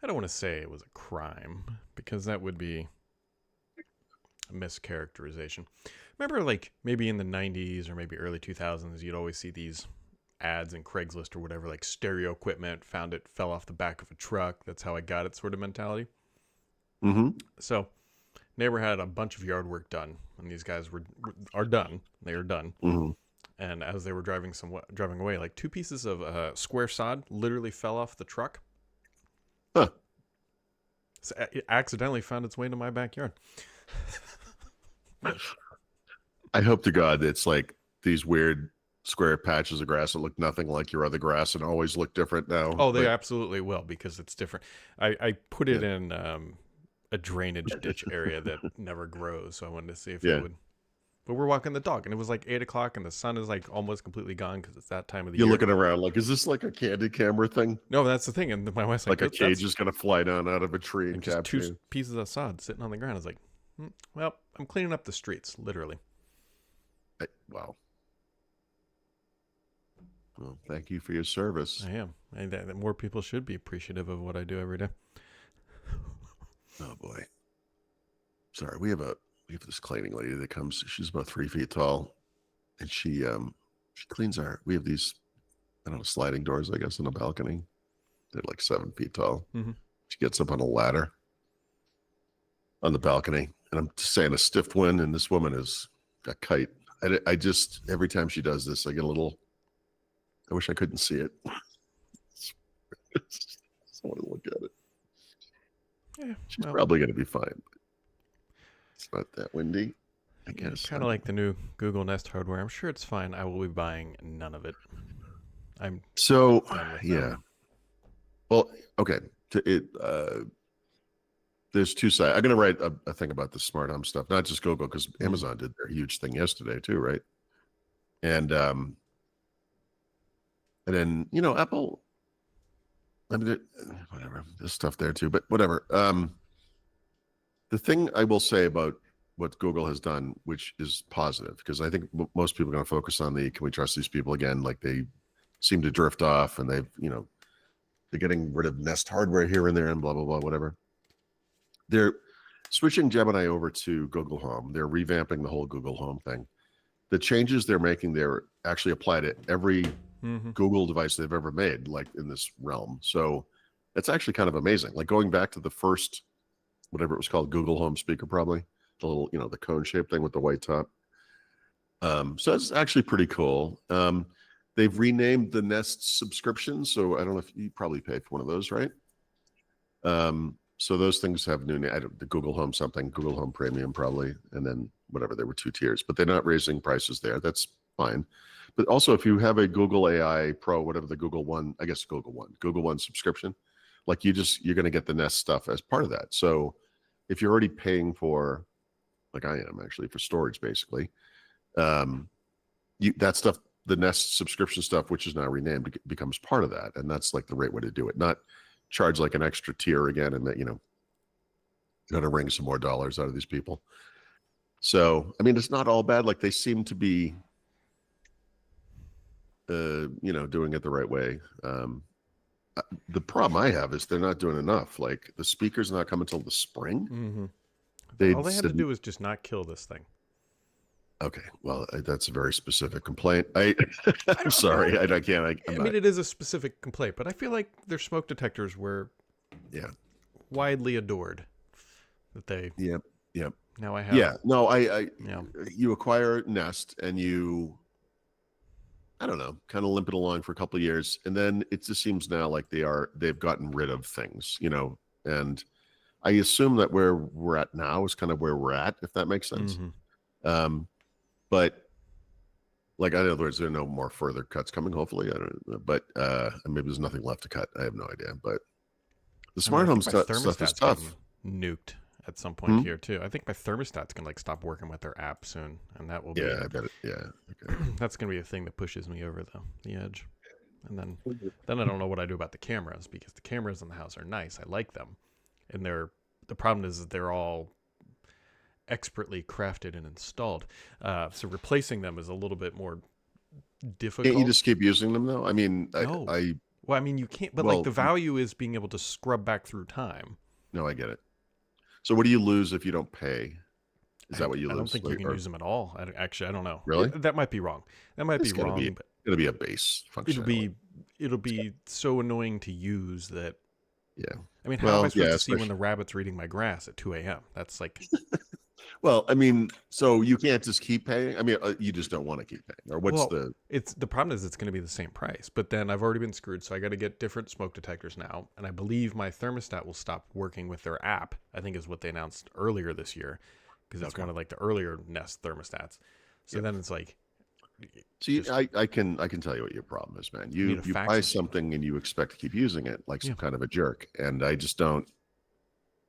don't want to say it was a crime because that would be a mischaracterization. Remember, like maybe in the 90s or maybe early 2000s, you'd always see these ads in Craigslist or whatever, like stereo equipment, found it, fell off the back of a truck. That's how I got it sort of mentality. Mm-hmm. So neighbor had a bunch of yard work done, and these guys are done. They are done. Mm-hmm. And as they were driving away, like two pieces of square sod literally fell off the truck. Huh. So it accidentally found its way into my backyard. I hope to God it's like these weird square patches of grass that look nothing like your other grass and always look different now. Oh, they But absolutely will because it's different. I put it in a drainage ditch area that never grows, so I wanted to see if it would. But we're walking the dog, and it was like 8 o'clock, and the sun is like almost completely gone because it's that time of the you're year. looking around like, is this like a candid camera thing? No, that's the thing. And my wife's like a cage is going to fly down out of a tree and just capture two pieces of sod sitting on the ground. I was like, well, I'm cleaning up the streets, literally. Wow. Well, thank you for your service. I am. More people should be appreciative of what I do every day. Oh boy. Sorry, we have this cleaning lady that comes. She's about 3 feet tall, and she cleans we have these, I don't know, sliding doors, I guess, on a balcony. They're like 7 feet tall. Mm-hmm. She gets up on a ladder on the balcony, and I'm just saying a stiff wind, and this woman is a kite. I just, every time she does this, I get a little, I wish I couldn't see it. I want to look at it. Yeah, she's probably going to be fine. It's not that windy, I guess. Kind of like the new Google Nest hardware. I'm sure it's fine. I will be buying none of it. Yeah. Well, okay. There's two sides. I'm going to write a thing about the smart home stuff, not just Google, because Amazon did their huge thing yesterday too, right? And then, Apple, I mean, whatever, there's stuff there too, but whatever. The thing I will say about what Google has done, which is positive, because I think most people are going to focus on can we trust these people again? Like they seem to drift off, and they're getting rid of Nest hardware here and there and blah, blah, blah, whatever. They're switching Gemini over to Google Home. They're revamping the whole Google Home thing. The changes they're making there actually apply to every Google device they've ever made, like in this realm. So it's actually kind of amazing. Like going back to the first, whatever it was called, Google Home speaker, probably the little, the cone shaped thing with the white top. So it's actually pretty cool. They've renamed the Nest subscription. So I don't know if you probably pay for one of those, right? So those things have new name. The Google Home something, Google Home Premium probably, and then whatever, there were 2 tiers, but th're not raising prices there. That's fine. But also if you have a Google AI Pro, whatever the Google One subscription, like you're going to get the Nest stuff as part of that. So if you're already paying for, like I am actually, for storage basically, that stuff, the Nest subscription stuff, which is now renamed, becomes part of that. And that's like the right way to do it. Not charge like an extra tier again, and that, to wring some more dollars out of these people. So, I mean, it's not all bad. Like they seem to be, doing it the right way. The problem I have is they're not doing enough. Like the speaker's not coming until the spring. Mm-hmm. All they had to do was just not kill this thing. Okay, well, that's a very specific complaint. I'm sorry, I can't. I mean, it is a specific complaint, but I feel like their smoke detectors were, widely adored. That they, yep. Now I have, you acquire Nest and you, I don't know, kind of limp it along for a couple of years, and then it just seems now like they've gotten rid of things, and I assume that where we're at now is kind of where we're at, if that makes sense. Mm-hmm. But like, in other words, there are no more further cuts coming, hopefully. I don't know, but maybe there's nothing left to cut. I have no idea. But the smart home stuff is tough. Nuked at some point here too. I think my thermostat's gonna stop working with their app soon, and that will be. Yeah, I bet it. Yeah, okay. That's gonna be a thing that pushes me over the edge. And then I don't know what I do about the cameras, because the cameras in the house are nice. I like them, and the problem is that they're all expertly crafted and installed. So replacing them is a little bit more difficult. Can't you just keep using them though? I mean, no. Well, I mean, you can't, but like Well, the value is being able to scrub back through time. no, I get it. So what do you lose if you don't pay? Is that what you I don't lose? think you can use them at all. Actually, I don't know. Really? That might be wrong. That might be It's wrong, but gonna be a base it'll functionality. be it'll be so annoying to use that. Yeah. I mean, how am I Well, supposed yeah, to see when especially. the rabbit's reading my grass at 2 a.m.? That's like, Well, I mean, so you can't just keep paying. I mean, you just don't want to keep paying, or what's well, the? it's the problem is it's going to be the same price, but then I've already been screwed, so I got to get different smoke detectors now, and I believe my thermostat will stop working with their app. I think is what they announced earlier this year, because it's Okay. one of like the earlier Nest thermostats. So Yep. then it's like, See, just I can tell you what your problem is, man. I need a You fax buy machine. something and you expect to keep using it like Yeah. some kind of a jerk, and I just don't.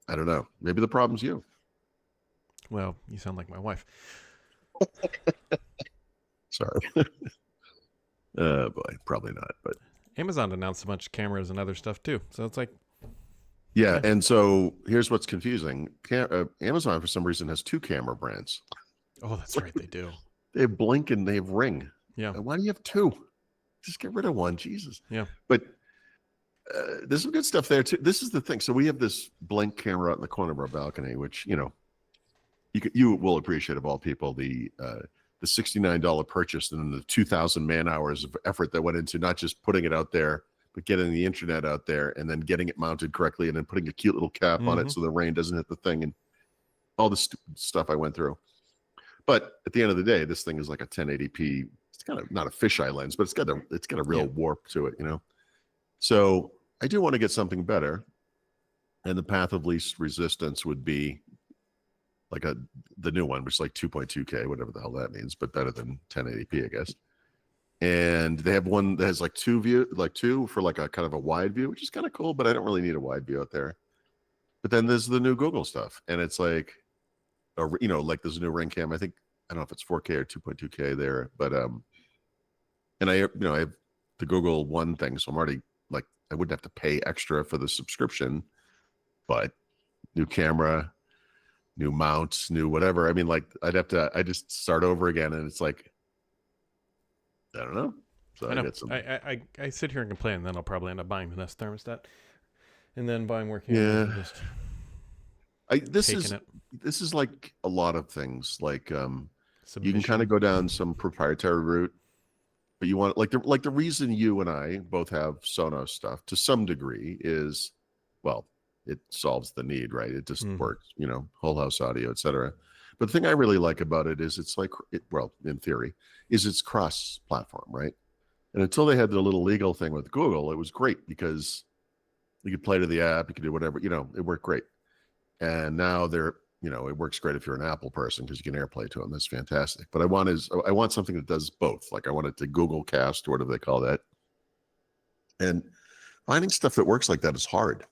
I don't know. Maybe the problem's you. Well, you sound like my wife. Sorry. Boy, probably not. But Amazon announced a bunch of cameras and other stuff too. So it's like, yeah, yeah. and so here's what's confusing. Amazon for some reason has two camera brands. Oh, that's right. They do. They have Blink and they have Ring. Yeah. Why do you have two? Just get rid of one, Jesus. Yeah. But there's some good stuff there too. This is the thing. So we have this Blink camera out in the corner of our balcony, which you will appreciate of all people the $69 purchase and then the 2,000 man hours of effort that went into not just putting it out there, but getting the internet out there and then getting it mounted correctly and then putting a cute little cap on it Mm-hmm. so the rain doesn't hit the thing and all the stuff I went through. But at the end of the day, this thing is like a 1080p. It's kind of not a fisheye lens, but it's got a real Yeah. warp to it, So I do want to get something better, and the path of least resistance would be like the new one, which is like 2.2K, whatever the hell that means, but better than 1080p, I guess. And they have one that has like two for like a kind of a wide view, which is kind of cool, but I don't really need a wide view out there. But then there's the new Google stuff, and it's like, like there's a new Ring Cam. I don't know if it's 4K or 2.2K there, but and I have the Google One thing, so I'm already like I wouldn't have to pay extra for the subscription, but new camera, new mounts, new whatever. I mean, like I just start over again, and it's like I don't know. So I I know. get some. I sit here and complain, and then I'll probably end up buying the Nest thermostat, and then buying more cameras and Yeah, just this taking it. is like a lot of things. Like you can kind of Submission. go down some proprietary route, but you want like the reason you and I both have Sonos stuff to some degree is, well, it solves the need, right? It just Mm-hmm. works, whole house audio, etc. But the thing I really like about it is it's like well, in theory, is it's cross platform, right? And until they had the little legal thing with Google, it was great because you could play to the app, you could do whatever, it worked great. And now it works great if you're an Apple person because you can AirPlay to them. That's fantastic. But I want something that does both. Like I want it to Google Cast or whatever they call that. And finding stuff that works like that is hard.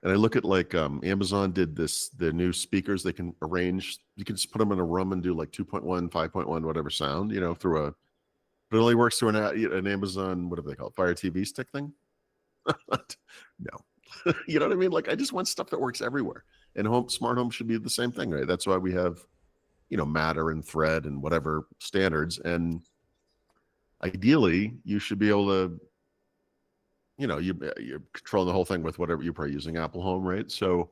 And I look at like Amazon did the new speakers they can arrange. You can just put them in a room and do like 2.1, 5.1, whatever sound, through but it only works through an Amazon, whatever they call it, Fire TV stick thing. No, you know what I mean? Like I just want stuff that works everywhere. And smart home should be the same thing, right? That's why we have, Matter and Thread and whatever standards. And ideally, you should be able to, you're controlling the whole thing with whatever you're probably using Apple Home, right? So,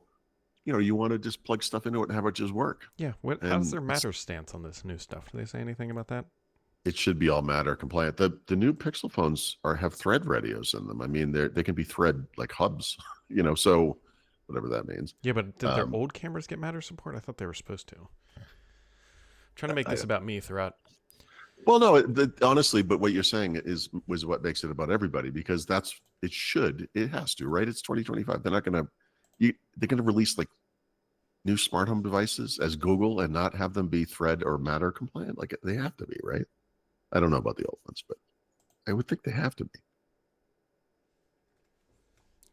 you want to just plug stuff into it and have it just work. Yeah. How's And their Matter stance on this new stuff? Do they say anything about that? it should be all Matter compliant. The new Pixel phones have Thread radios in them. I mean, they can be Thread like hubs, so whatever that means. Yeah, but did their Um, old cameras get Matter support? I thought they were supposed to. Trying to make I, this about me throughout. well, no, honestly, but what you're saying was what makes it about everybody because it has to, right? It's 2025. They're gonna release like new smart home devices as Google and not have them be Thread or Matter compliant. Like they have to be, right? I don't know about the old ones, but I would think they have to be.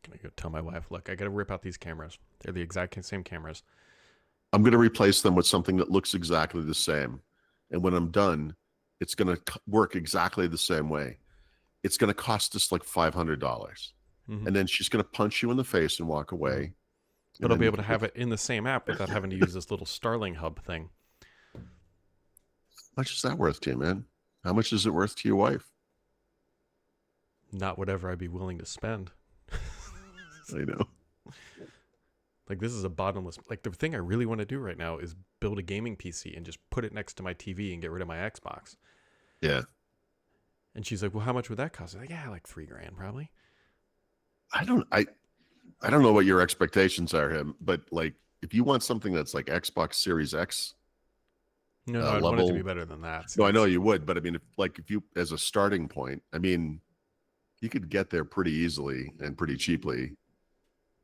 I'm gonna go tell my wife, look, I gotta rip out these cameras. They're the exact same cameras. I'm going to replace them with something that looks exactly the same. And when I'm done, it's going to work exactly the same way. It's going to cost us like $500. Mm-hmm. And then she's going to punch you in the face and walk Mm-hmm. away. But And I'll then be you able to can have it in the same app without having to use this little Starling hub thing. How much is that worth to you, man? How much is it worth to your wife? not whatever I'd be willing to spend. I know. Like, this is a bottomless. Like, the thing I really want to do right now is build a gaming PC and just put it next to my TV and get rid of my Xbox. Yeah. And she's like, "Well, how much would that cost?" I'm like, "Yeah, like $3,000 probably." I don't. I don't know what your expectations are, him, but like if you want something that's like Xbox Series X No, I'd want it to be level, better than that. See, no, I know that's you would, but I mean, if you as a starting point, I mean, you could get there pretty easily and pretty cheaply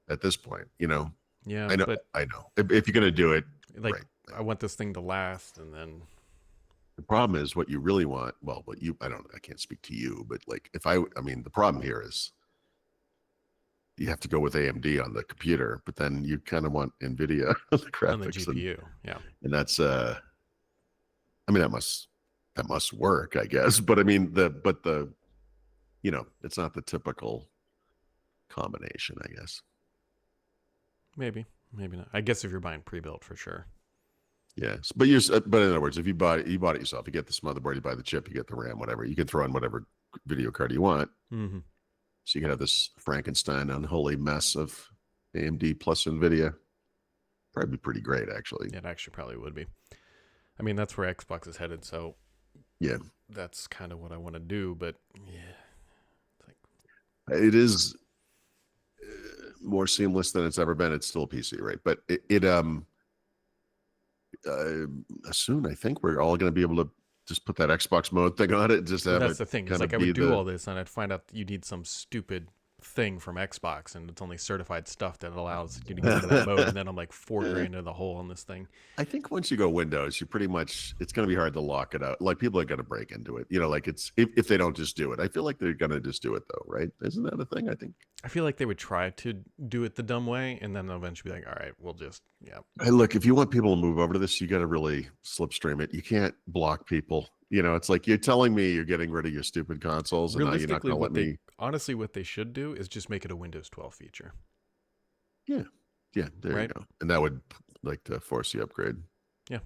at this point. You know, yeah, I know, but I know. If you're gonna do it, like, right. I want this thing to last, and then The problem is what you really want. Well, what you, I can't speak to you, but like if I mean, the problem here is you have to go with AMD on the computer, but then you kind of want NVIDIA on the on the graphics, GPU, yeah, and that's I mean, that must work, I guess. But I mean, the it's not the typical combination, I guess. maybe, maybe not. I guess if you're buying pre-built, for sure. Yes, but but in other words, if you bought it yourself, you get this motherboard, you buy the chip, you get the RAM, whatever. You can throw in whatever video card you want, Mm-hmm. so you can have this Frankenstein unholy mess of AMD plus NVIDIA. Probably be pretty great, actually. It actually probably would be. I mean, that's where Xbox is headed, so Yeah, that's kind of what I want to do. But yeah, it's like, it is more seamless than it's ever been. It's still a PC, right? But uh, soon I think we're all going to be able to just put that Xbox mode thing on it and just well, have that's it the thing. It's kind like of I be would do the. all this, and I'd find out you need some stupid thing from Xbox, and it's only certified stuff that allows you to get into that mode. And then I'm like $4,000 into the hole on this thing. I think once you go Windows, you pretty much it's going to be hard to lock it out. Like people are going to break into it. You know, like it's if they don't just do it. I feel like they're going to just do it though, right? Isn't that a thing? I think. I feel like they would try to do it the dumb way, and then they'll eventually be like, "All right, we'll just yeah." Hey, look, if you want people to move over to this, you got to really slipstream it. You can't block people. You know, it's like you're telling me you're getting rid of your stupid consoles, and now you're not Realistically, going to let me. honestly, what they should do is just make it a Windows 12 feature, Yeah, yeah. There you right? go. And that would like to force the upgrade. Yeah,